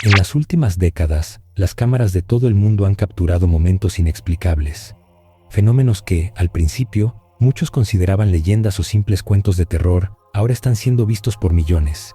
En las últimas décadas, las cámaras de todo el mundo han capturado momentos inexplicables. Fenómenos que, al principio, muchos consideraban leyendas o simples cuentos de terror, ahora están siendo vistos por millones.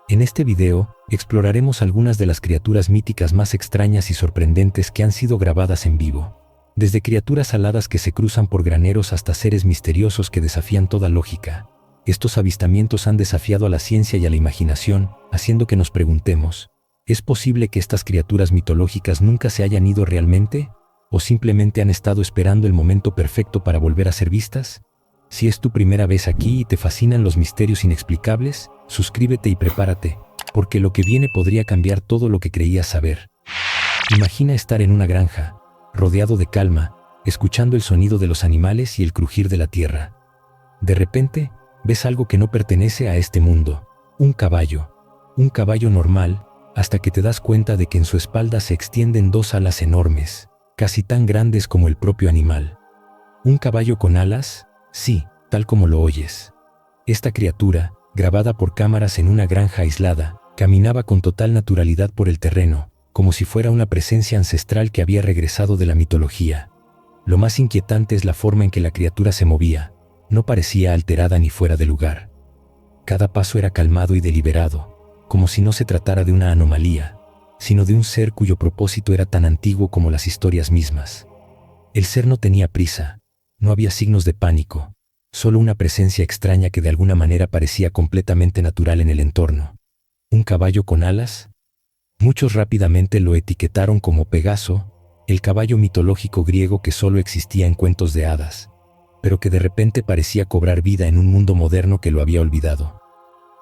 En este video, exploraremos algunas de las criaturas míticas más extrañas y sorprendentes que han sido grabadas en vivo. Desde criaturas aladas que se cruzan por graneros hasta seres misteriosos que desafían toda lógica. Estos avistamientos han desafiado a la ciencia y a la imaginación, haciendo que nos preguntemos, ¿es posible que estas criaturas mitológicas nunca se hayan ido realmente? ¿O simplemente han estado esperando el momento perfecto para volver a ser vistas? Si es tu primera vez aquí y te fascinan los misterios inexplicables, suscríbete y prepárate, porque lo que viene podría cambiar todo lo que creías saber. Imagina estar en una granja, rodeado de calma, escuchando el sonido de los animales y el crujir de la tierra. De repente, ves algo que no pertenece a este mundo, un caballo normal, hasta que te das cuenta de que en su espalda se extienden dos alas enormes, casi tan grandes como el propio animal. ¿Un caballo con alas? Sí, tal como lo oyes. Esta criatura, grabada por cámaras en una granja aislada, caminaba con total naturalidad por el terreno, como si fuera una presencia ancestral que había regresado de la mitología. Lo más inquietante es la forma en que la criatura se movía. No parecía alterada ni fuera de lugar. Cada paso era calmado y deliberado, como si no se tratara de una anomalía, sino de un ser cuyo propósito era tan antiguo como las historias mismas. El ser no tenía prisa, no había signos de pánico, solo una presencia extraña que de alguna manera parecía completamente natural en el entorno. ¿Un caballo con alas? Muchos rápidamente lo etiquetaron como Pegaso, el caballo mitológico griego que solo existía en cuentos de hadas, pero que de repente parecía cobrar vida en un mundo moderno que lo había olvidado.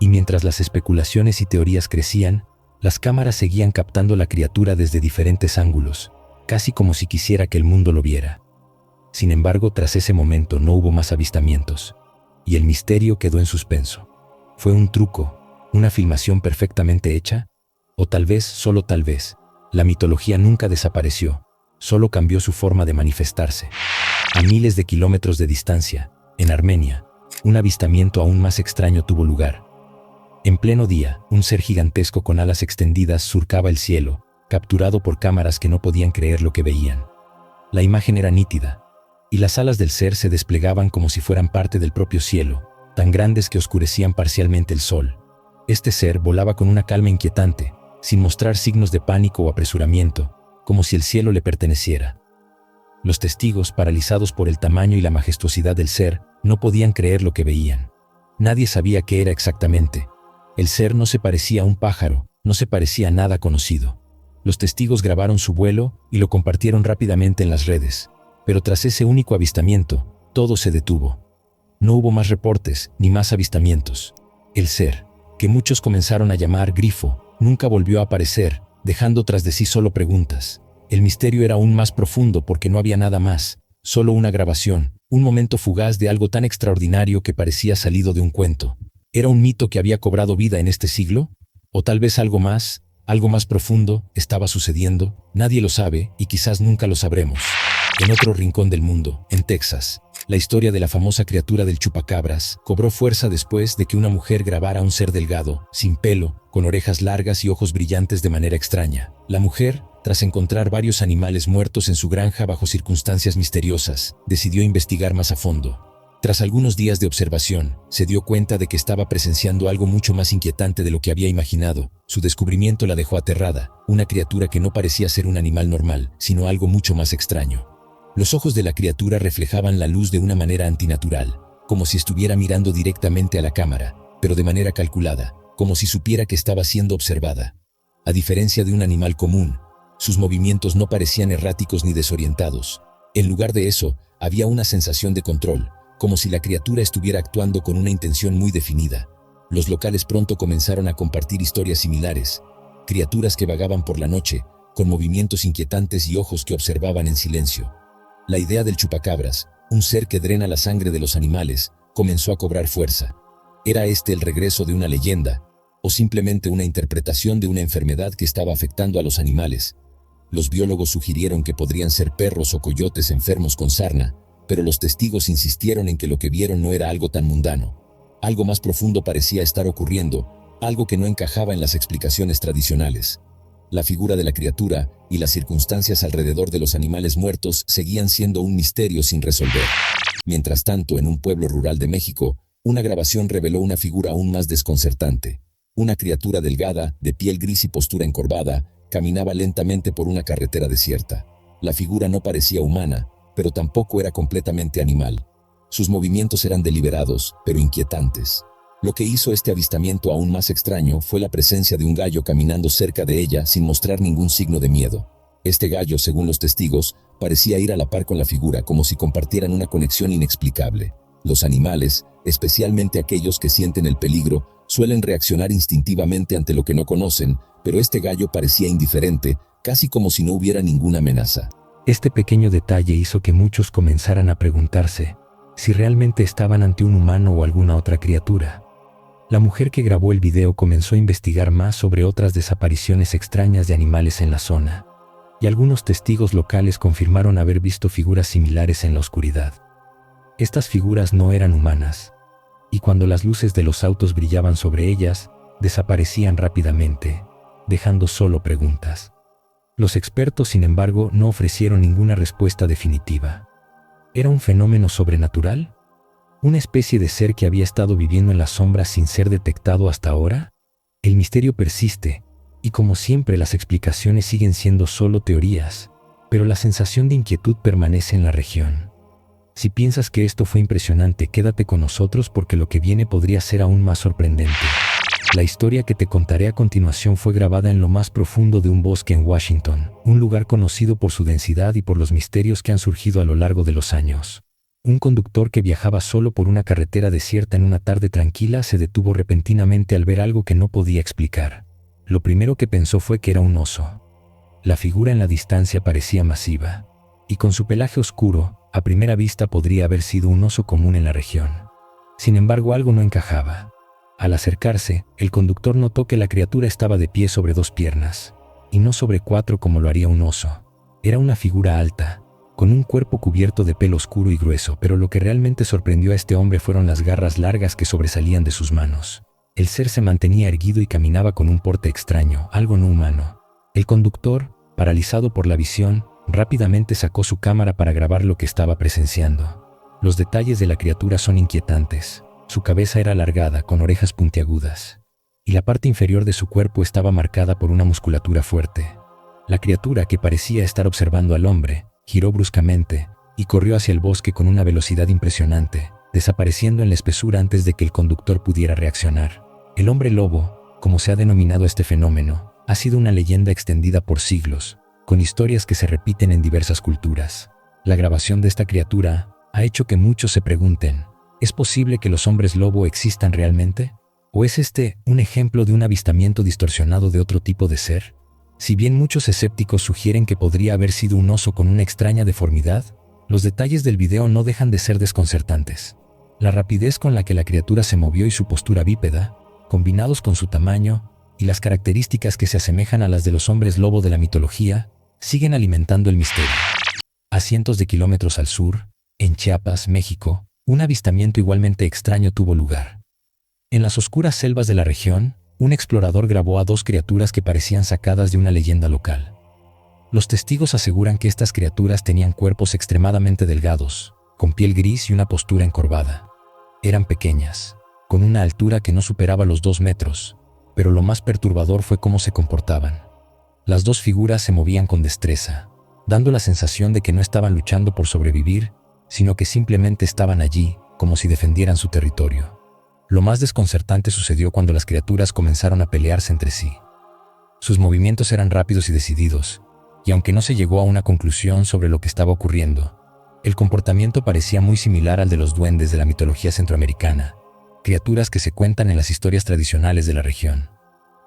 Y mientras las especulaciones y teorías crecían, las cámaras seguían captando la criatura desde diferentes ángulos, casi como si quisiera que el mundo lo viera. Sin embargo, tras ese momento no hubo más avistamientos, y el misterio quedó en suspenso. ¿Fue un truco, una filmación perfectamente hecha? O tal vez, solo tal vez, la mitología nunca desapareció, solo cambió su forma de manifestarse. A miles de kilómetros de distancia, en Armenia, un avistamiento aún más extraño tuvo lugar. En pleno día, un ser gigantesco con alas extendidas surcaba el cielo, capturado por cámaras que no podían creer lo que veían. La imagen era nítida, y las alas del ser se desplegaban como si fueran parte del propio cielo, tan grandes que oscurecían parcialmente el sol. Este ser volaba con una calma inquietante, sin mostrar signos de pánico o apresuramiento, como si el cielo le perteneciera. Los testigos, paralizados por el tamaño y la majestuosidad del ser, no podían creer lo que veían. Nadie sabía qué era exactamente. El ser no se parecía a un pájaro, no se parecía a nada conocido. Los testigos grabaron su vuelo y lo compartieron rápidamente en las redes, pero tras ese único avistamiento, todo se detuvo. No hubo más reportes ni más avistamientos. El ser, que muchos comenzaron a llamar Grifo, nunca volvió a aparecer, dejando tras de sí solo preguntas. El misterio era aún más profundo porque no había nada más, solo una grabación, un momento fugaz de algo tan extraordinario que parecía salido de un cuento. ¿Era un mito que había cobrado vida en este siglo? ¿O tal vez algo más profundo, estaba sucediendo? Nadie lo sabe y quizás nunca lo sabremos. En otro rincón del mundo, en Texas, la historia de la famosa criatura del chupacabras cobró fuerza después de que una mujer grabara a un ser delgado, sin pelo, con orejas largas y ojos brillantes de manera extraña. La mujer, tras encontrar varios animales muertos en su granja bajo circunstancias misteriosas, decidió investigar más a fondo. Tras algunos días de observación, se dio cuenta de que estaba presenciando algo mucho más inquietante de lo que había imaginado. Su descubrimiento la dejó aterrada, una criatura que no parecía ser un animal normal, sino algo mucho más extraño. Los ojos de la criatura reflejaban la luz de una manera antinatural, como si estuviera mirando directamente a la cámara, pero de manera calculada, como si supiera que estaba siendo observada. A diferencia de un animal común, sus movimientos no parecían erráticos ni desorientados. En lugar de eso, había una sensación de control, como si la criatura estuviera actuando con una intención muy definida. Los locales pronto comenzaron a compartir historias similares, criaturas que vagaban por la noche, con movimientos inquietantes y ojos que observaban en silencio. La idea del chupacabras, un ser que drena la sangre de los animales, comenzó a cobrar fuerza. ¿Era este el regreso de una leyenda, o simplemente una interpretación de una enfermedad que estaba afectando a los animales? Los biólogos sugirieron que podrían ser perros o coyotes enfermos con sarna, pero los testigos insistieron en que lo que vieron no era algo tan mundano. Algo más profundo parecía estar ocurriendo, algo que no encajaba en las explicaciones tradicionales. La figura de la criatura y las circunstancias alrededor de los animales muertos seguían siendo un misterio sin resolver. Mientras tanto, en un pueblo rural de México, una grabación reveló una figura aún más desconcertante. Una criatura delgada, de piel gris y postura encorvada, caminaba lentamente por una carretera desierta. La figura no parecía humana, pero tampoco era completamente animal. Sus movimientos eran deliberados, pero inquietantes. Lo que hizo este avistamiento aún más extraño fue la presencia de un gallo caminando cerca de ella sin mostrar ningún signo de miedo. Este gallo, según los testigos, parecía ir a la par con la figura, como si compartieran una conexión inexplicable. Los animales, especialmente aquellos que sienten el peligro, suelen reaccionar instintivamente ante lo que no conocen, pero este gallo parecía indiferente, casi como si no hubiera ninguna amenaza. Este pequeño detalle hizo que muchos comenzaran a preguntarse si realmente estaban ante un humano o alguna otra criatura. La mujer que grabó el video comenzó a investigar más sobre otras desapariciones extrañas de animales en la zona, y algunos testigos locales confirmaron haber visto figuras similares en la oscuridad. Estas figuras no eran humanas, y cuando las luces de los autos brillaban sobre ellas, desaparecían rápidamente, dejando solo preguntas. Los expertos, sin embargo, no ofrecieron ninguna respuesta definitiva. ¿Era un fenómeno sobrenatural? ¿Una especie de ser que había estado viviendo en las sombras sin ser detectado hasta ahora? El misterio persiste, y como siempre las explicaciones siguen siendo solo teorías, pero la sensación de inquietud permanece en la región. Si piensas que esto fue impresionante, quédate con nosotros porque lo que viene podría ser aún más sorprendente. La historia que te contaré a continuación fue grabada en lo más profundo de un bosque en Washington, un lugar conocido por su densidad y por los misterios que han surgido a lo largo de los años. Un conductor que viajaba solo por una carretera desierta en una tarde tranquila se detuvo repentinamente al ver algo que no podía explicar. Lo primero que pensó fue que era un oso. La figura en la distancia parecía masiva, y con su pelaje oscuro, a primera vista podría haber sido un oso común en la región. Sin embargo, algo no encajaba. Al acercarse, el conductor notó que la criatura estaba de pie sobre dos piernas, y no sobre cuatro como lo haría un oso. Era una figura alta, con un cuerpo cubierto de pelo oscuro y grueso, pero lo que realmente sorprendió a este hombre fueron las garras largas que sobresalían de sus manos. El ser se mantenía erguido y caminaba con un porte extraño, algo no humano. El conductor, paralizado por la visión, rápidamente sacó su cámara para grabar lo que estaba presenciando. Los detalles de la criatura son inquietantes. Su cabeza era alargada, con orejas puntiagudas, y la parte inferior de su cuerpo estaba marcada por una musculatura fuerte. La criatura, que parecía estar observando al hombre, giró bruscamente y corrió hacia el bosque con una velocidad impresionante, desapareciendo en la espesura antes de que el conductor pudiera reaccionar. El hombre lobo, como se ha denominado este fenómeno, ha sido una leyenda extendida por siglos, con historias que se repiten en diversas culturas. La grabación de esta criatura ha hecho que muchos se pregunten: ¿es posible que los hombres lobo existan realmente? ¿O es este un ejemplo de un avistamiento distorsionado de otro tipo de ser? Si bien muchos escépticos sugieren que podría haber sido un oso con una extraña deformidad, los detalles del video no dejan de ser desconcertantes. La rapidez con la que la criatura se movió y su postura bípeda, combinados con su tamaño y las características que se asemejan a las de los hombres lobo de la mitología, siguen alimentando el misterio. A cientos de kilómetros al sur, en Chiapas, México, un avistamiento igualmente extraño tuvo lugar. En las oscuras selvas de la región, un explorador grabó a dos criaturas que parecían sacadas de una leyenda local. Los testigos aseguran que estas criaturas tenían cuerpos extremadamente delgados, con piel gris y una postura encorvada. Eran pequeñas, con una altura que no superaba los 2 metros, pero lo más perturbador fue cómo se comportaban. Las dos figuras se movían con destreza, dando la sensación de que no estaban luchando por sobrevivir, sino que simplemente estaban allí, como si defendieran su territorio. Lo más desconcertante sucedió cuando las criaturas comenzaron a pelearse entre sí. Sus movimientos eran rápidos y decididos, y aunque no se llegó a una conclusión sobre lo que estaba ocurriendo, el comportamiento parecía muy similar al de los duendes de la mitología centroamericana, criaturas que se cuentan en las historias tradicionales de la región.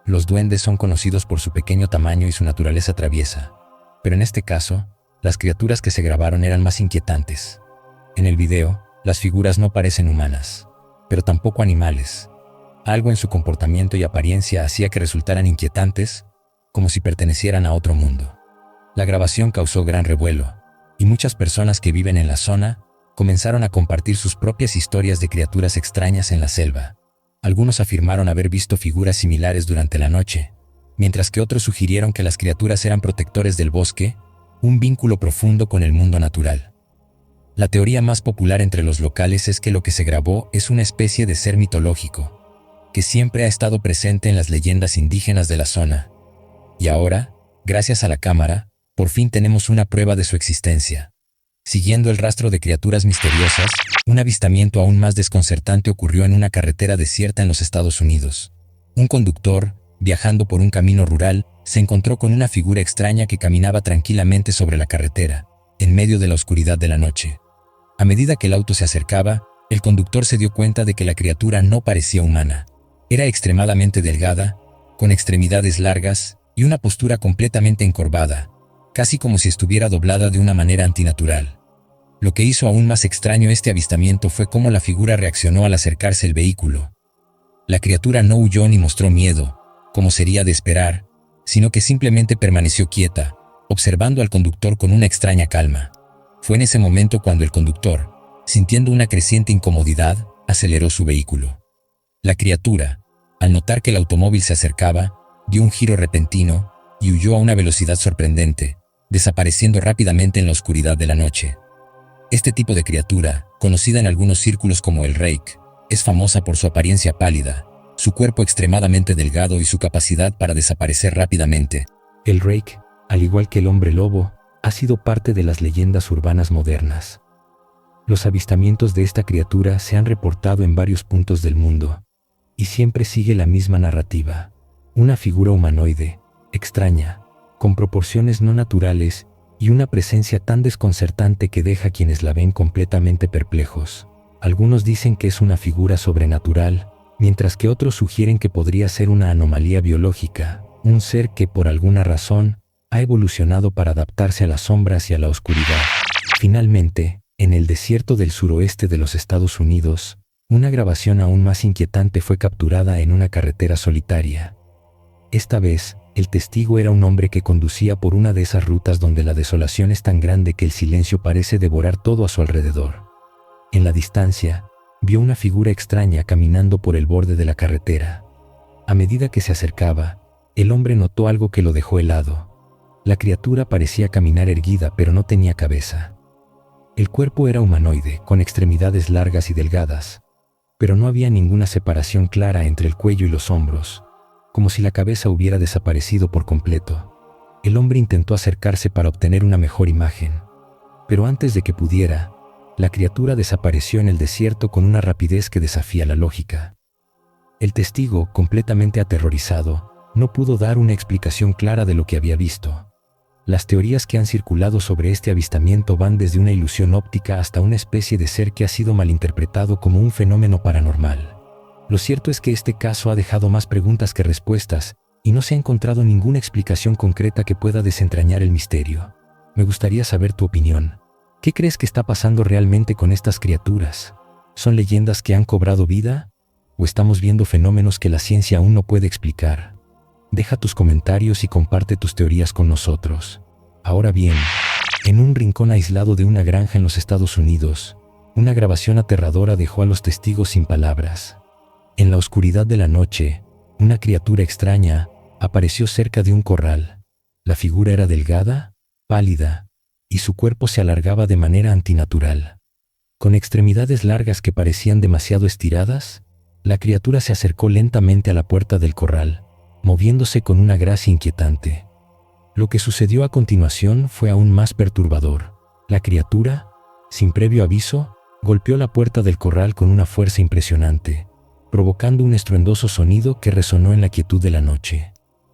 Los duendes son conocidos por su pequeño tamaño y su naturaleza traviesa, pero en este caso, las criaturas que se grabaron eran más inquietantes. En el video, las figuras no parecen humanas, pero tampoco animales. Algo en su comportamiento y apariencia hacía que resultaran inquietantes, como si pertenecieran a otro mundo. La grabación causó gran revuelo, y muchas personas que viven en la zona comenzaron a compartir sus propias historias de criaturas extrañas en la selva. Algunos afirmaron haber visto figuras similares durante la noche, mientras que otros sugirieron que las criaturas eran protectores del bosque, un vínculo profundo con el mundo natural. La teoría más popular entre los locales es que lo que se grabó es una especie de ser mitológico, que siempre ha estado presente en las leyendas indígenas de la zona. Y ahora, gracias a la cámara, por fin tenemos una prueba de su existencia. Siguiendo el rastro de criaturas misteriosas, un avistamiento aún más desconcertante ocurrió en una carretera desierta en los Estados Unidos. Un conductor, viajando por un camino rural, se encontró con una figura extraña que caminaba tranquilamente sobre la carretera, en medio de la oscuridad de la noche. A medida que el auto se acercaba, el conductor se dio cuenta de que la criatura no parecía humana. Era extremadamente delgada, con extremidades largas y una postura completamente encorvada, casi como si estuviera doblada de una manera antinatural. Lo que hizo aún más extraño este avistamiento fue cómo la figura reaccionó al acercarse el vehículo. La criatura no huyó ni mostró miedo, como sería de esperar, sino que simplemente permaneció quieta, observando al conductor con una extraña calma. Fue en ese momento cuando el conductor, sintiendo una creciente incomodidad, aceleró su vehículo. La criatura, al notar que el automóvil se acercaba, dio un giro repentino y huyó a una velocidad sorprendente, desapareciendo rápidamente en la oscuridad de la noche. Este tipo de criatura, conocida en algunos círculos como el Rake, es famosa por su apariencia pálida, su cuerpo extremadamente delgado y su capacidad para desaparecer rápidamente. El Rake, al igual que el hombre lobo, ha sido parte de las leyendas urbanas modernas. Los avistamientos de esta criatura se han reportado en varios puntos del mundo, y siempre sigue la misma narrativa. Una figura humanoide, extraña, con proporciones no naturales y una presencia tan desconcertante que deja a quienes la ven completamente perplejos. Algunos dicen que es una figura sobrenatural, mientras que otros sugieren que podría ser una anomalía biológica, un ser que por alguna razón ha evolucionado para adaptarse a las sombras y a la oscuridad. Finalmente, en el desierto del suroeste de los Estados Unidos, una grabación aún más inquietante fue capturada en una carretera solitaria. Esta vez, el testigo era un hombre que conducía por una de esas rutas donde la desolación es tan grande que el silencio parece devorar todo a su alrededor. En la distancia, vio una figura extraña caminando por el borde de la carretera. A medida que se acercaba, el hombre notó algo que lo dejó helado. La criatura parecía caminar erguida, pero no tenía cabeza. El cuerpo era humanoide, con extremidades largas y delgadas, pero no había ninguna separación clara entre el cuello y los hombros, como si la cabeza hubiera desaparecido por completo. El hombre intentó acercarse para obtener una mejor imagen, pero antes de que pudiera, la criatura desapareció en el desierto con una rapidez que desafía la lógica. El testigo, completamente aterrorizado, no pudo dar una explicación clara de lo que había visto. Las teorías que han circulado sobre este avistamiento van desde una ilusión óptica hasta una especie de ser que ha sido malinterpretado como un fenómeno paranormal. Lo cierto es que este caso ha dejado más preguntas que respuestas, y no se ha encontrado ninguna explicación concreta que pueda desentrañar el misterio. Me gustaría saber tu opinión. ¿Qué crees que está pasando realmente con estas criaturas? ¿Son leyendas que han cobrado vida? ¿O estamos viendo fenómenos que la ciencia aún no puede explicar? Deja tus comentarios y comparte tus teorías con nosotros. Ahora bien, en un rincón aislado de una granja en los Estados Unidos, una grabación aterradora dejó a los testigos sin palabras. En la oscuridad de la noche, una criatura extraña apareció cerca de un corral. La figura era delgada, pálida, y su cuerpo se alargaba de manera antinatural. Con extremidades largas que parecían demasiado estiradas, la criatura se acercó lentamente a la puerta del corral, moviéndose con una gracia inquietante. Lo que sucedió a continuación fue aún más perturbador. La criatura, sin previo aviso, golpeó la puerta del corral con una fuerza impresionante, provocando un estruendoso sonido que resonó en la quietud de la noche.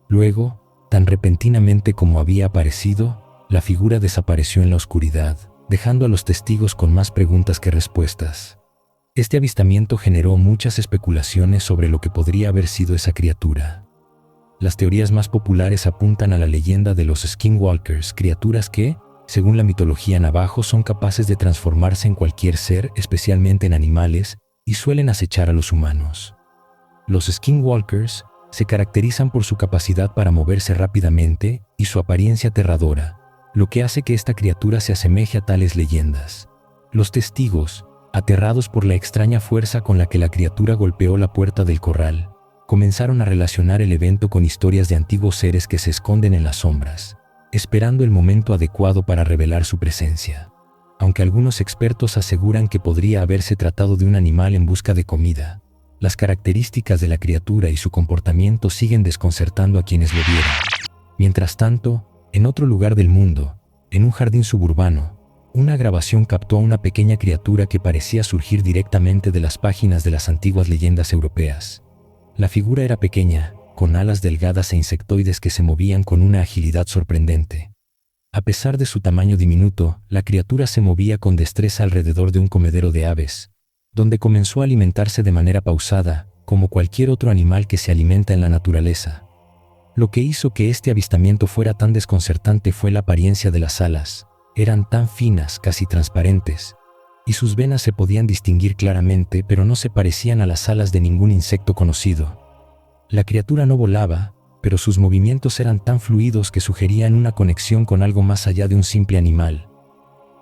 Luego, tan repentinamente como había aparecido, la figura desapareció en la oscuridad, dejando a los testigos con más preguntas que respuestas. Este avistamiento generó muchas especulaciones sobre lo que podría haber sido esa criatura. Las teorías más populares apuntan a la leyenda de los Skinwalkers, criaturas que, según la mitología navajo, son capaces de transformarse en cualquier ser, especialmente en animales, y suelen acechar a los humanos. Los Skinwalkers se caracterizan por su capacidad para moverse rápidamente y su apariencia aterradora, lo que hace que esta criatura se asemeje a tales leyendas. Los testigos, aterrados por la extraña fuerza con la que la criatura golpeó la puerta del corral, comenzaron a relacionar el evento con historias de antiguos seres que se esconden en las sombras, esperando el momento adecuado para revelar su presencia. Aunque algunos expertos aseguran que podría haberse tratado de un animal en busca de comida, las características de la criatura y su comportamiento siguen desconcertando a quienes lo vieron. Mientras tanto, en otro lugar del mundo, en un jardín suburbano, una grabación captó a una pequeña criatura que parecía surgir directamente de las páginas de las antiguas leyendas europeas. La figura era pequeña, con alas delgadas e insectoides que se movían con una agilidad sorprendente. A pesar de su tamaño diminuto, la criatura se movía con destreza alrededor de un comedero de aves, donde comenzó a alimentarse de manera pausada, como cualquier otro animal que se alimenta en la naturaleza. Lo que hizo que este avistamiento fuera tan desconcertante fue la apariencia de las alas. Eran tan finas, casi transparentes, y sus venas se podían distinguir claramente, pero no se parecían a las alas de ningún insecto conocido. La criatura no volaba, pero sus movimientos eran tan fluidos que sugerían una conexión con algo más allá de un simple animal.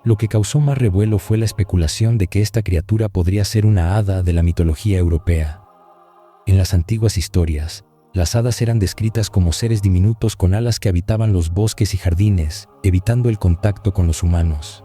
Lo que causó más revuelo fue la especulación de que esta criatura podría ser una hada de la mitología europea. En las antiguas historias, las hadas eran descritas como seres diminutos con alas que habitaban los bosques y jardines, evitando el contacto con los humanos.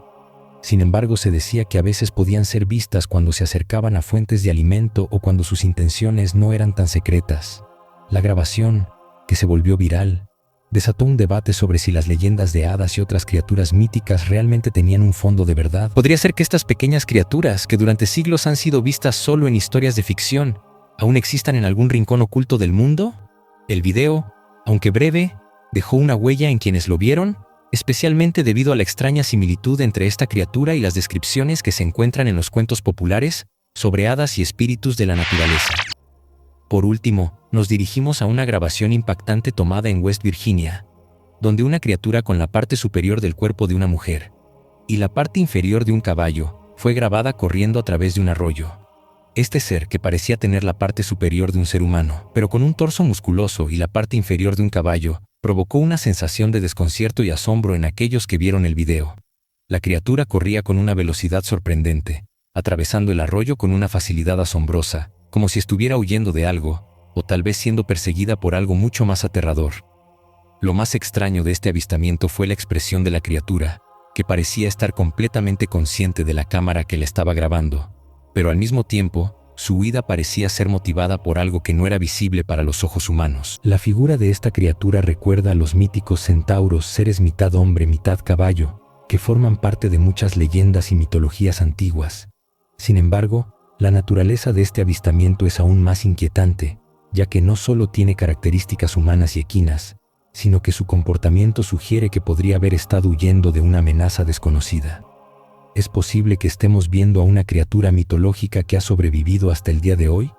Sin embargo, se decía que a veces podían ser vistas cuando se acercaban a fuentes de alimento o cuando sus intenciones no eran tan secretas. La grabación, que se volvió viral, desató un debate sobre si las leyendas de hadas y otras criaturas míticas realmente tenían un fondo de verdad. ¿Podría ser que estas pequeñas criaturas, que durante siglos han sido vistas solo en historias de ficción, aún existan en algún rincón oculto del mundo? El video, aunque breve, dejó una huella en quienes lo vieron, especialmente debido a la extraña similitud entre esta criatura y las descripciones que se encuentran en los cuentos populares sobre hadas y espíritus de la naturaleza. Por último, nos dirigimos a una grabación impactante tomada en West Virginia, donde una criatura con la parte superior del cuerpo de una mujer y la parte inferior de un caballo fue grabada corriendo a través de un arroyo. Este ser, que parecía tener la parte superior de un ser humano, pero con un torso musculoso y la parte inferior de un caballo, provocó una sensación de desconcierto y asombro en aquellos que vieron el video. La criatura corría con una velocidad sorprendente, atravesando el arroyo con una facilidad asombrosa, como si estuviera huyendo de algo, o tal vez siendo perseguida por algo mucho más aterrador. Lo más extraño de este avistamiento fue la expresión de la criatura, que parecía estar completamente consciente de la cámara que la estaba grabando, pero al mismo tiempo, su huida parecía ser motivada por algo que no era visible para los ojos humanos. La figura de esta criatura recuerda a los míticos centauros, seres mitad hombre, mitad caballo, que forman parte de muchas leyendas y mitologías antiguas. Sin embargo, la naturaleza de este avistamiento es aún más inquietante, ya que no solo tiene características humanas y equinas, sino que su comportamiento sugiere que podría haber estado huyendo de una amenaza desconocida. ¿Es posible que estemos viendo a una criatura mitológica que ha sobrevivido hasta el día de hoy?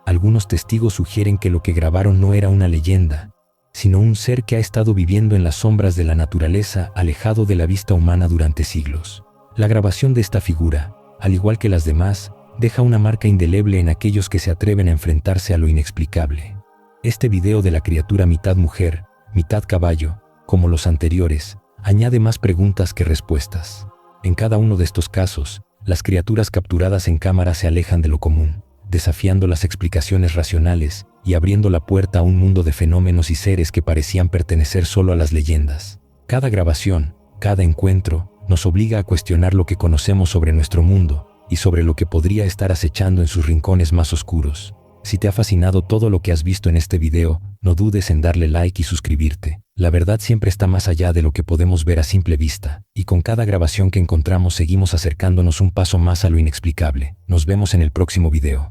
Algunos testigos sugieren que lo que grabaron no era una leyenda, sino un ser que ha estado viviendo en las sombras de la naturaleza, alejado de la vista humana durante siglos. La grabación de esta figura, al igual que las demás, deja una marca indeleble en aquellos que se atreven a enfrentarse a lo inexplicable. Este video de la criatura mitad mujer, mitad caballo, como los anteriores, añade más preguntas que respuestas. En cada uno de estos casos, las criaturas capturadas en cámara se alejan de lo común, desafiando las explicaciones racionales y abriendo la puerta a un mundo de fenómenos y seres que parecían pertenecer solo a las leyendas. Cada grabación, cada encuentro, nos obliga a cuestionar lo que conocemos sobre nuestro mundo y sobre lo que podría estar acechando en sus rincones más oscuros. Si te ha fascinado todo lo que has visto en este video, no dudes en darle like y suscribirte. La verdad siempre está más allá de lo que podemos ver a simple vista, y con cada grabación que encontramos seguimos acercándonos un paso más a lo inexplicable. Nos vemos en el próximo video.